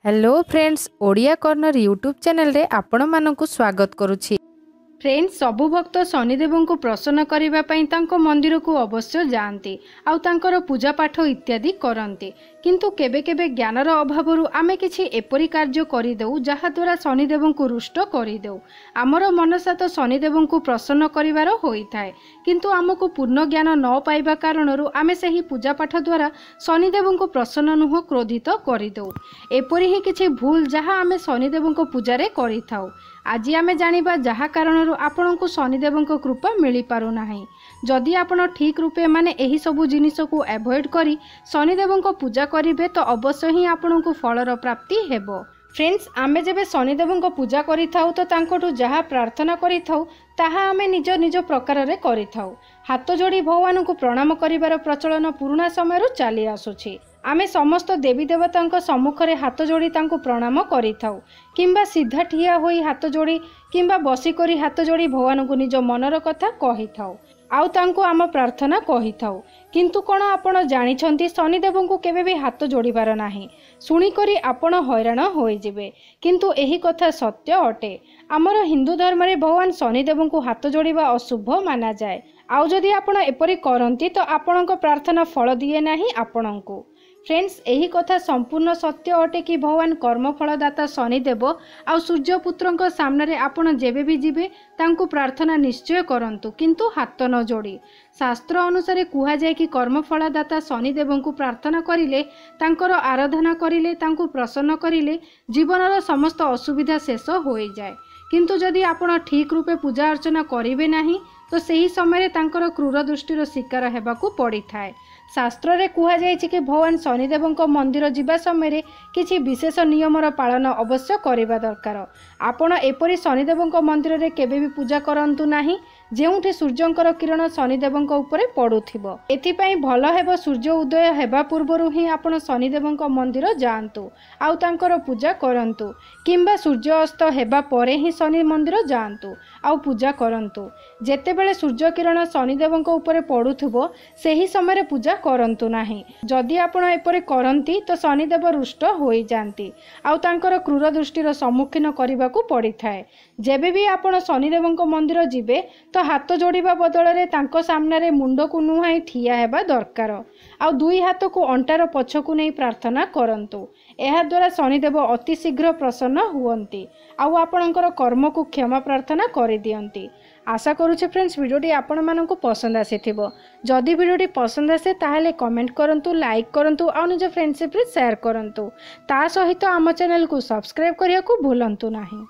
Hello friends, Odia corner YouTube channel रे आपण मानकु स्वागत करुछि। फ्रेंड्स, सबु भक्त शनिदेव को प्रसन्न करने मंदिर को अवश्य जाती आउ तांकर पूजा पाठ इत्यादि करती, किंतु केबे केबे ज्ञानर अभाव आमे किछि एपरी कार्य करिदेउ जहा द्वारा शनिदेव को रुष्ट करिदेउ। आमर मनसा तो शनिदेव को प्रसन्न करिवार होइथाय, किंतु आमको पूर्ण ज्ञान न पाइबा कारणरू आमे सही पूजा पाठ द्वारा शनिदेव को प्रसन्न नुह क्रोधित करिदेउ। एपरी ही किछि भूल जहा आमे शनिदेव को पूजारे करिथाउ। आज आमे जानिबा जहा कारणरू आपण को शनिदेव कृपा मिली पारु नाही। जदि आपण ठीक रूपे माने एही सबु जिनिस को अवॉइड करी शनिदेव को पूजा करिवे तो अवश्य ही आपण को फलर प्राप्ति हेबो। फ्रेंड्स, आमे जेबे शनिदेव को पूजा करिथाउ तो तांकोटू जहा प्रार्थना करिथाउ ताहा आमे निज निज प्रकार रे करिथाउ। हाथ जोड़ी भगवान को प्रणाम करिवार प्रचलन पुराना समय चली आसुछि। आमे समस्त देवी देवता सम्मुख रे हाथ जोड़ी तांको प्रणाम करिथाउ, किंबा सीधा ठिया होई हाथ जोड़ी किंबा बसी करी हाथ जोड़ी भगवान को निज मनर कथा कहिथाउ आउ तांको आम प्रार्थना कहिथाउ। किंतु कोन आपण जानिछंती शनिदेव को केबे भी हाथ जोड़ीबार नाही। सुनिकरी आपण हैरान होई जिवे, किंतु एही कथा सत्य अटे। आमर हिंदू धर्म रे भगवान शनिदेव को हाथ जोड़ीबा अशुभ माना जाए। आउ जदि आपण एपरी करंती तो आपणक प्रार्थना फल दिए नाही आपणको। फ्रेंड्स, यही कथा संपूर्ण सत्य अटे कि भगवान कर्मफलदाता शनिदेव आउ सूर्यपुत्र सामने आपण जेबे भी जीवे तांको प्रार्थना निश्चय करंतु, किंतु हाथ न जोड़ी। शास्त्र अनुसार कुहा जाए कि कर्मफलदाता शनिदेव को प्रार्थना करिले, तांकर आराधना करिले, तांको प्रसन्न करिले जीवनर समस्त असुविधा शेष हो जाए। किंतु जदि आपण ठीक रूपे पूजा अर्चना करिवे नाही तो सही समय तांकर क्रूर दृष्टिर शिकार हेबाकू पड़ी थाए। शास्त्र रे कुहा जाय कि भगवान शनिदेव मंदिर जिबा समय किछि विशेष नियमर पालन अवश्य करिबा दरकार। आपण एपरी शनिदेव मंदिर रे केबे भी पूजा करंतु नाही जेउठी सूर्यंकर किरण शनिदेव उपरे पड़ुथिबो। एथिपई भल हेबो सूर्य उदय हेबा पूर्वरु ही आपण शनिदेव मंदिर जांतु आउ तांकर पूजा करंतु, किंबा सूर्य अस्त हेबा परे ही शनि मंदिर जांतु आउ पूजा करंतु। जेतेबेले सूर्य किरण शनिदेव उपरे पड़ुथिबो सेही समय पूजा करंतु नाही। जदि आपण एपरे करंती तो शनिदेव रुष्ट होई जांती आउ तांकर क्रूर दृष्टिर सम्मुखीन करिबाकू पड़ी थाए। जेबे भी आपण शनिदेव मंदिर जिबे तो हाथ जोड़िबा बदल रे तांको सामने रे मुंड को नुहाई ठिया हेबा दरकार आउ दुई हाथ को अंटार पछकू नहीं प्रार्थना करंतु। एहा द्वारा शनिदेव अति शीघ्र प्रसन्न हुअंती आउ आपणकर कर्म को क्षमा प्रार्थना करि दियंती। आशा करूचे फ्रेंड्स वीडियोटी आपण मानकु पसंद आसीथिबो। जदि वीडियोटी पसंद आसे ताहेले कमेंट करंतु, लाइक करंतु आउ निज फ्रेंडशिप रे शेयर करंतु। ता सहित आम चैनल को सब्सक्राइब करिया को भूलंतु नाही।